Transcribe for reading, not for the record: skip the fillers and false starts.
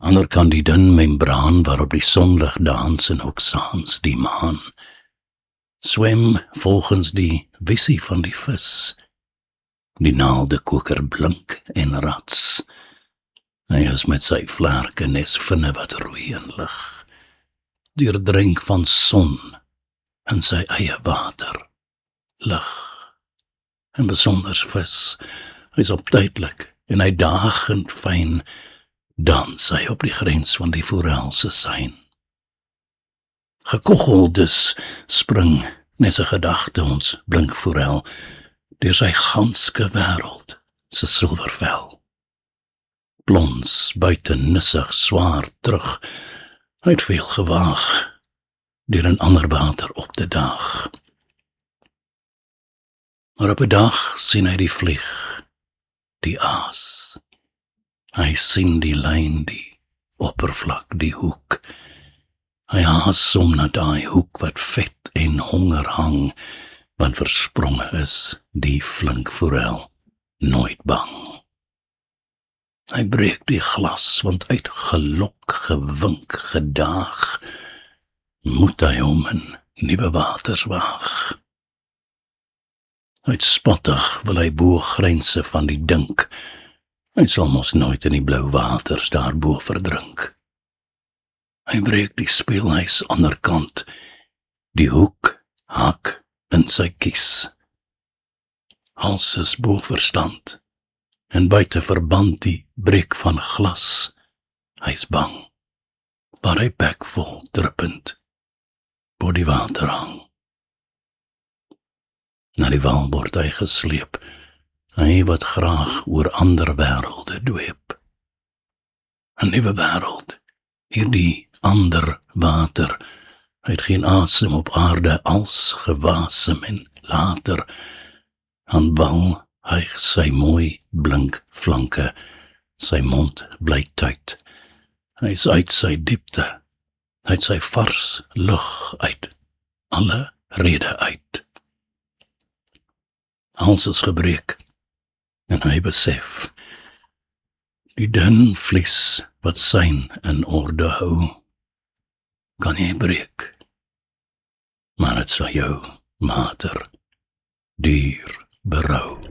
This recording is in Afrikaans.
Ander kant die dun membraan waarop die sonlig dans en ook saans die maan. Swem volgens die visie van die vis. Die naaldekoker blink en rats. Hy is met sy vlerke nes vinne wat roei in lig. Deurdrink van son in sy eie water. Lig. En besonders vis. Hy is optydelik en hy dagend fyn. Dans hy op die grens van die forelse sein. Gekoggel dus spring nes 'n gedagte ons blink forel deur sy ganske wêreld se silwervel. Plons buiten nissig swaar terug, hy het veel gewaag deur 'n ander water op te daag. Maar op 'n dag sien hy die vlieg, die aas. Hy sien die lyn, die oppervlak, die hoek. Hy haas om na daai hoek wat vet en honger hang, want verspronge is die flink forel nooit bang. Hy breek die glas, want uitgelok, gewink, gedaag, moet hy hom in nuwe waters waag. Uitspattig wil hy bo grense van die dink. Hy sal mos nooit in die blou waters daarbo verdrink. Hy breek die speelhuis ander kant, die hoek hak in sy kies. Hals is bo verstand, en buite verband die breek van glas. Hy's bang, waar hy bek vol druppend, bo die water hang. Na die wal word hy gesleep, hy wat graag oor ander wêrelde dweep. 'n nuwe wêreld, hierdie ander water, hy het geen asem op aarde als gewasem en later, aan wal hyg sy mooi blink flanke, sy mond bly tyd, hy is uit sy diepte, hy het sy vars lug uit, alle rede uit. Hals is gebreek, en hy besef, die dun vlies wat syn in orde hou, kan jy breek, maar het sal jou mater duur berou.